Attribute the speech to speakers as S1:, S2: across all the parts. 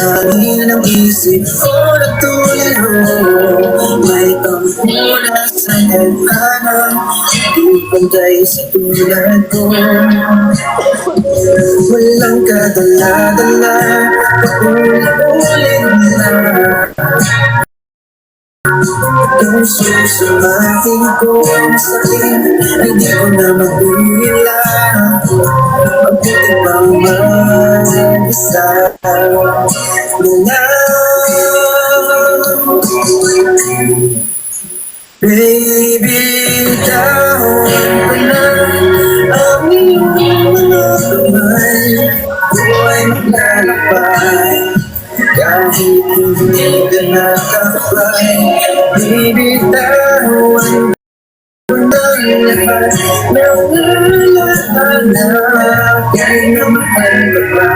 S1: Hangin ang isip ko na tularo. May pangmula sa tadhana, di pantay sa tulad ko. Walang kadala-dala, paulit-ulit na kung susumahin ko ang sakit, ay di ko na mabilang. Mabuti pang mag-isa na lang. Baby, dahon ko na ang iyong mga kamay. Buhay maglalakbay kahit hindi ka nakakabay. Baby, dahon ko na lahat na wala na. Kahit na mahal ka pa,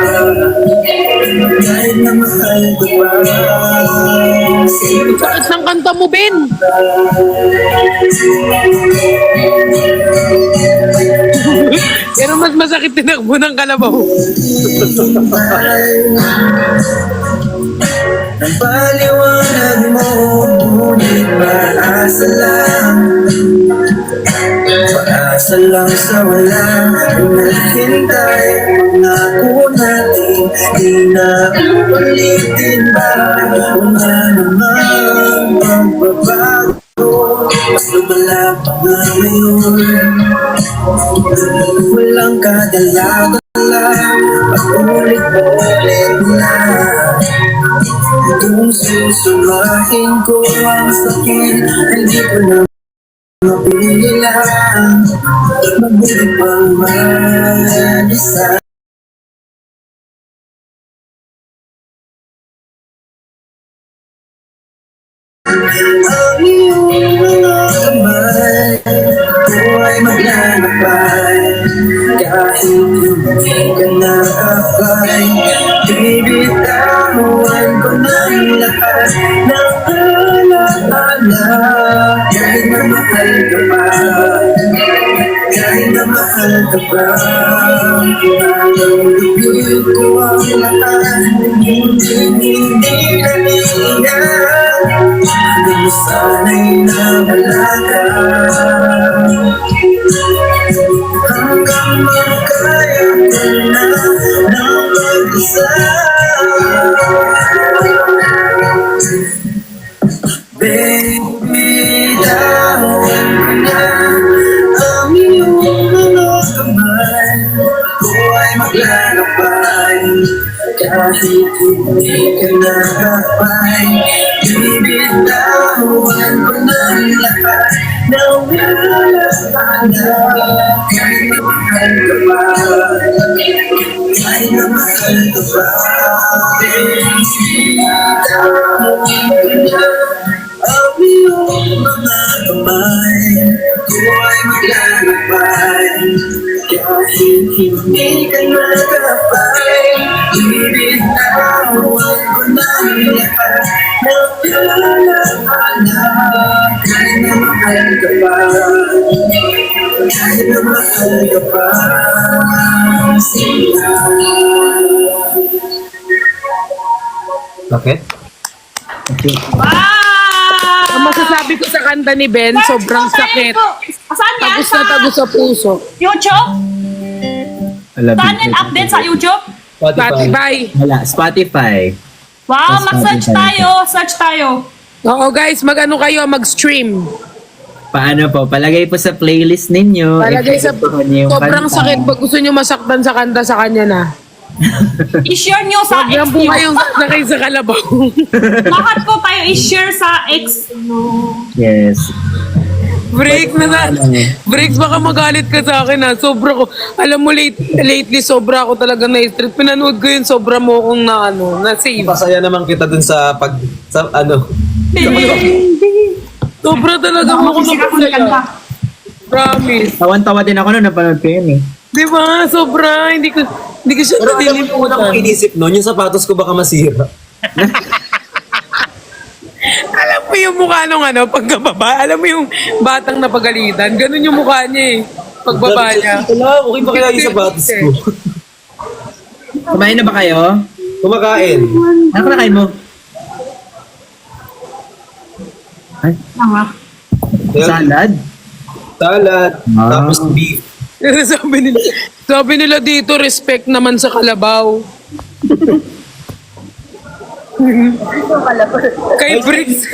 S1: kahit na mahal ka pa.
S2: Bakit ng kanta mo, Ben? Pero mas masakit tinakbo ng kalabaw.
S1: Ang paliwanag mo, ngunit paasa lang. Paasa lang sa wala. Naghintay, pangako natin, di na ulitin ba? Wala namang pagbabago, mas lumala pa nga ngayon. Walang kadala-dala, paulit-ulit na. Kung susumahin ko ang sakit, hindi ko na mapilang. Mabuti pang mag-isa. Ang iyong mga kamay, buhay maglalakbay kahit hindi ka nakakabay. Baby, tahuan ko ng lahat ng alaala. Kahit na mahal ka pa, kahit na mahal ka pa, pinalulubig ko ang lahat. Hindi kanina, ano mo sana'y nawala ka. Hanggang makaya ko na ng mag-isa. Baby, dahon ko na ang iyong mga kamay. Buhay maglalakbay kahit hindi ka nakakabay. Baby, dahon ko na lahat na wala ka na. Kahit na mahal ka pa, kahit na mahal ka pa. Baby, dahon ko na ang iyong mga kamay. Buhay maglalakbay kahit hindi ka nakakabay. Baby, dahon ko na lahat na wala ka na. Kahit na mahal ka pa, kahit na mahal ka pa.
S3: Bakit?
S2: Ang masasabi ko sa kanta ni Ben, sobrang sakit.
S4: Saan yan?
S2: Tagos na tagos sa puso.
S4: YouTube?
S3: Wala,
S4: Saan yan update sa YouTube?
S2: Spotify.
S3: Wala, Spotify.
S4: Wow,
S3: Sa
S4: mag-search
S3: Spotify.
S4: tayo. Search tayo.
S2: Oo guys, mag-ano kayo, mag-stream.
S3: Paano po? Palagay po sa playlist ninyo.
S2: Palagay sa
S3: Ipagpuhan niyo yung
S2: sobrang
S3: kanta.
S2: sakit. Pag gusto nyo masaktan sa kanta, sa kanya na.
S4: I-share nyo sa
S2: Huwag
S4: ex
S2: lang po
S4: nyo.
S2: kayong saknakay sa kalabaw.
S4: Lahat po tayo i-share sa ex.
S3: Yes.
S2: Break na na. Breaks, baka magalit ka sa akin ha. Sobra ko. Alam mo, lately, sobra ako talaga na-street. Pinanood ko yun, sobra mo akong na-save.
S5: Pasaya naman kita dun sa sa ano.
S2: Sobra talaga mo ako
S4: Sisira ko ng kanta.
S2: napasaya. Promise.
S3: Tawan-tawa din ako nung napanood ko yun eh.
S2: Di ba? Sobra. Hindi ko siya
S5: Pero alam mo yung una kong inisip nun, yung sapatos ko baka masira.
S2: Alam mo yung mukha nung pagkababa? Alam mo yung batang napagalitan? Ganun yung mukha niya eh. Pagbaba niya.
S5: Wala, okay ba kaya yung sapatos ko?
S3: Kumain na ba kayo?
S5: Kumakain.
S3: Ano kinakain mo? Ay,
S4: Tama.
S3: salad?
S5: Salad.
S3: Ah.
S5: Tapos beef.
S2: sabi nila dito, respect naman sa kalabaw. Kay Briggs,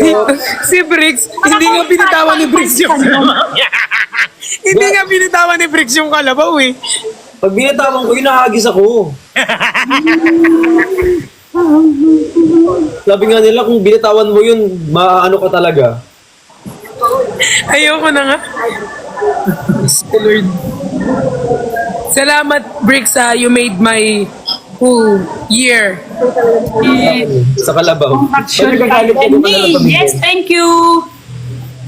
S2: si Briggs, hindi nga binitawan ni Briggs yung hindi nga binitawan ni Briggs yung kalabaw eh.
S5: Pag binatawan ko, inahagis ako. Sabi nga nila, kung binatawan mo yun, maano ka talaga.
S2: Ayoko na nga. Lord. Salamat, Briggs, you made my whole year.
S5: Sa kalabaw.
S4: Actually,
S5: Pag nagagalit ka, doon ka na lang pamigay.
S4: yes, thank you.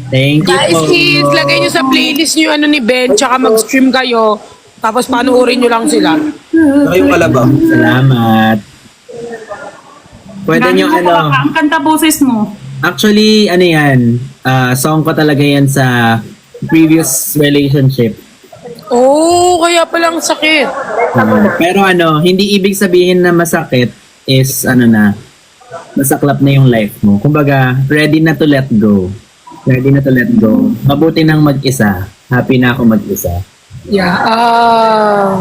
S3: Thank you
S2: Guys,
S3: po.
S2: please, lagay nyo sa playlist nyo ano ni Ben, tsaka mag-stream kayo. Tapos panuorin nyo lang sila.
S5: Saka yung kalabaw.
S3: Salamat. Pwede
S4: Galing
S3: nyo
S4: mo
S3: ano,
S4: pa, ang kanta boses mo.
S3: actually, ano yan, song ko talaga yan sa previous relationship.
S2: Oh, kaya palang sakit.
S3: Pero ano, hindi ibig sabihin na masakit is ano na, masaklap na yung life mo. Kumbaga, ready na to let go. Ready na to let go. Mabuti nang mag-isa. Happy na ako mag-isa.
S2: Yeah.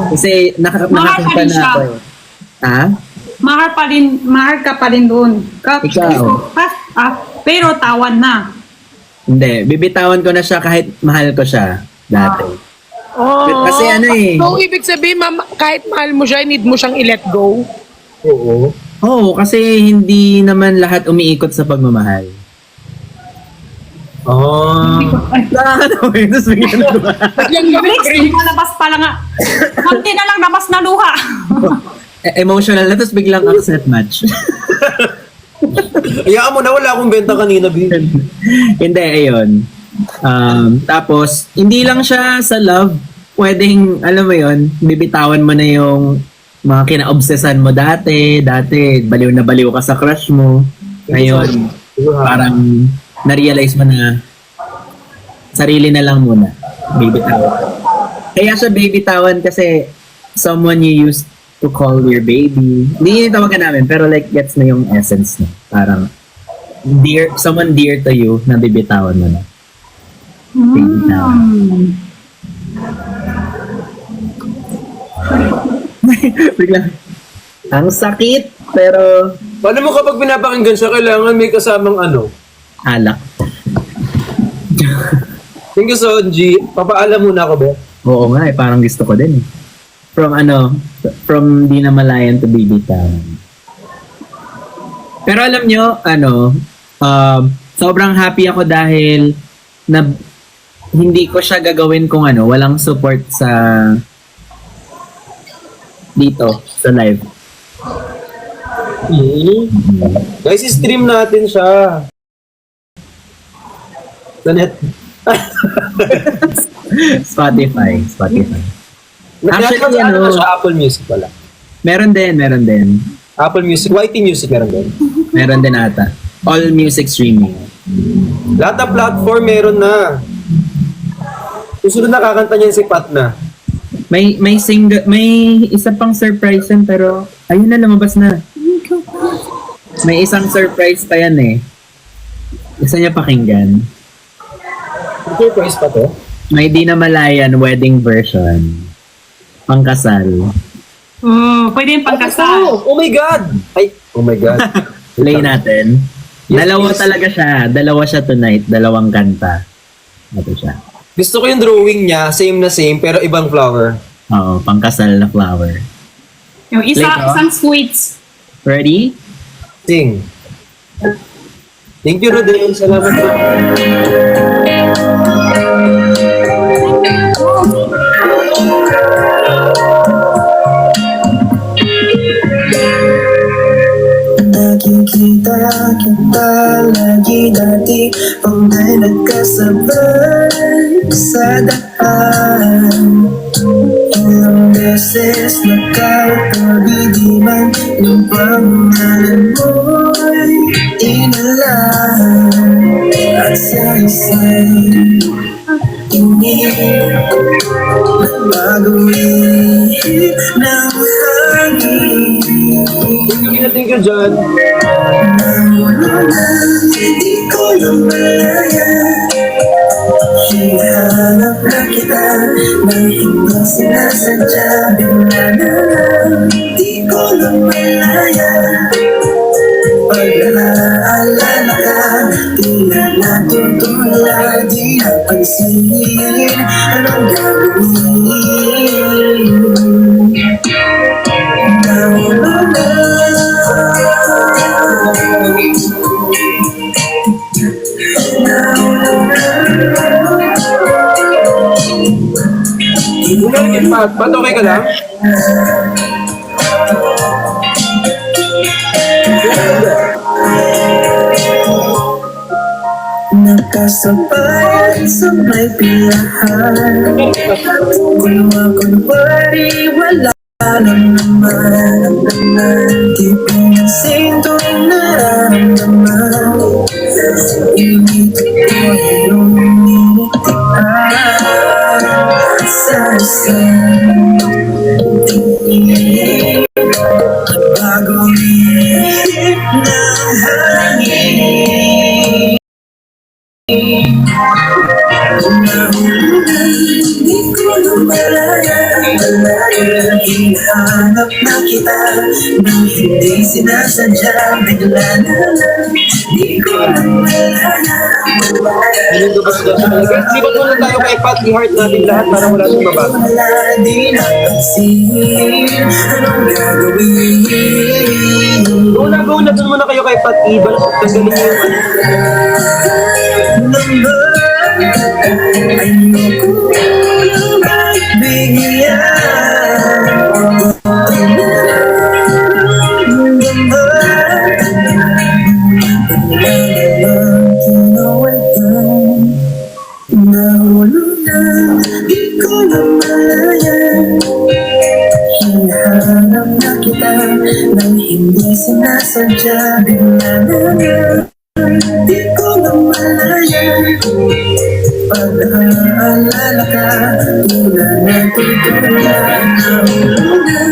S3: Kasi nakakita
S4: rin
S3: na
S4: siya.
S3: ako eh. Ha?
S4: Mahal ka pa rin doon.
S3: Ikaw.
S4: Pero tawan na.
S3: Hindi. Bibitawan ko na siya kahit mahal ko siya dati.
S2: Oh.
S3: Kasi ano eh.
S2: So, ibig sabihin, kahit mahal mo siya, need mo siyang i-let go.
S5: Oo.
S3: Oo, kasi hindi naman lahat umiikot sa pagmamahal.
S5: Ah.
S3: Ano eh? Tapos bigyan na luha.
S2: Biglang galit,
S4: Briggs,
S2: Briggs.
S4: malabas pa lang nga. Konti na lang labas na luha.
S3: Emotional na, tapos biglang accept match.
S5: Hayaan mo na, wala akong benta kanina, B.
S3: Hindi, ayun. Tapos, hindi lang siya sa love. Pwedeng, alam mo yon, bibitawan mo na yung mga kinaobsesan mo dati. Dati, baliw na baliw ka sa crush mo. Ngayon, parang na-realize mo na sarili na lang muna. Bibitawan. Kaya siya bibitawan kasi someone you used to call your baby. Hindi yun yung tawagan namin, pero like gets na yung essence niya. Parang someone dear to you na bibitawan mo na. Bibitawan. Bigla. Ang sakit, pero
S5: Paano mo kapag pinapakinggan siya, kailangan may kasamang ano?
S3: alak.
S5: Thank you, Sonji. Papaalam muna ako, be.
S3: Oo nga, parang gusto ko din. From di na malayan to bibitawan. Pero alam nyo, sobrang happy ako dahil na hindi ko siya gagawin kung walang support sa dito, sa live.
S5: Guys, stream natin siya. Sa net.
S3: Spotify. Actually,
S5: Ano siya? Apple Music pala.
S3: Meron din.
S5: Apple Music. YT Music meron din.
S3: Meron din ata. All music streaming.
S5: Lahat ng platform meron na. Susunod na kakanta niya si Pat na.
S3: May isa pang surprise yan, pero ayun na, lumabas na. May isang surprise pa yan eh. Gusto niya pakinggan.
S5: Surprise pa to?
S3: May di na malayan wedding version. Pangkasal.
S4: Pwede yung pagkasal.
S5: Oh my God! Ay, oh my God.
S3: Play natin.
S5: Yes,
S3: Dalawa
S5: yes.
S3: talaga siya. Dalawa siya tonight. Dalawang kanta. Ito siya.
S5: Gusto ko yung drawing niya, same na same, pero ibang flower.
S3: Oo, pangkasal na flower.
S4: Yung
S3: Later.
S4: isang sweets.
S3: Ready?
S5: Sing. Thank you, Rodel. Salamat po.
S1: Nakikita kita lagi dati pang may nagkasabay sa daan. Ilang beses nakatabi di man yung pangalan mo'y inalam. At sa isa'y tingin bago ihip ng hangin.
S5: thank you dyan.
S1: Hindi ko na malaya. Hinahanap na kita nang hindi sinasadya. Bigla na lang, di ko na malaya. Pag naaalala ka, tila natutula. Di napansin, anong gagawin? Nahulog na.
S5: Pat, okay ka lang?
S1: Nakasabay sa may pilahan. Kunwari wala lang naman ang laman. Di pinasing tuwing nararamdaman. Inito ko yung minitian sa isang tingin. Bagong ihip ng hangin. Di ko na malaya, hinahanap na kita nang hindi sinasadya. Bigla na lang, di ko na malaya.
S5: Hindi ba muna tayo kay Pat, i-heart natin lahat para wala siyang mabago.
S1: Wala di napansin, anong gagawin?
S5: Go na dun muna kayo kay Pat, Ibal. Tanggalin niyo yung
S1: Ayoko lang magbigyan. Nahulog na, di ko na malaya. Hinahanap na kita nang hindi sinasadya. Bigla na lang, di ko na malaya. Pag naaalala ka, tila natutula. Nahulog na,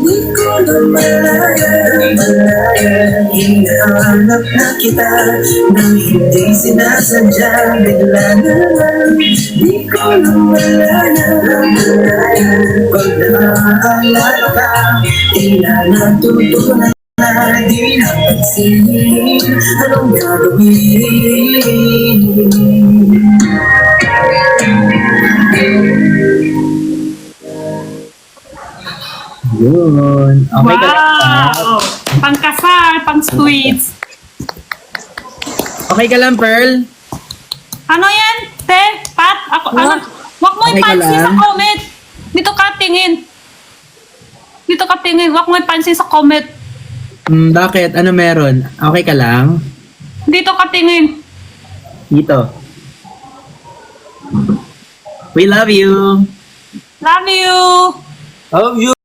S1: di ko na malaya. Hinahanap na kita nang hindi sinasadya. Bigla na lang, di ko na malaya. Pag naaalala ka, tila natutula. Di napansin, anong gagawin?
S3: Yun. Okay ka lang, Pat?
S4: Wow! Pangkasal, pang sweets.
S3: Okay ka lang, Pearl?
S4: Ano yan, te? Pat? Ako, ano? Wag mo
S3: Okay ka
S4: ipansin sa
S3: lang?
S4: comment. Dito ka tingin. Dito ka tingin. Wag mo ipansin sa comment.
S3: Bakit? Ano meron? Okay ka lang?
S4: Dito ka tingin.
S3: Dito. We love you.
S4: Love you!
S5: Love you.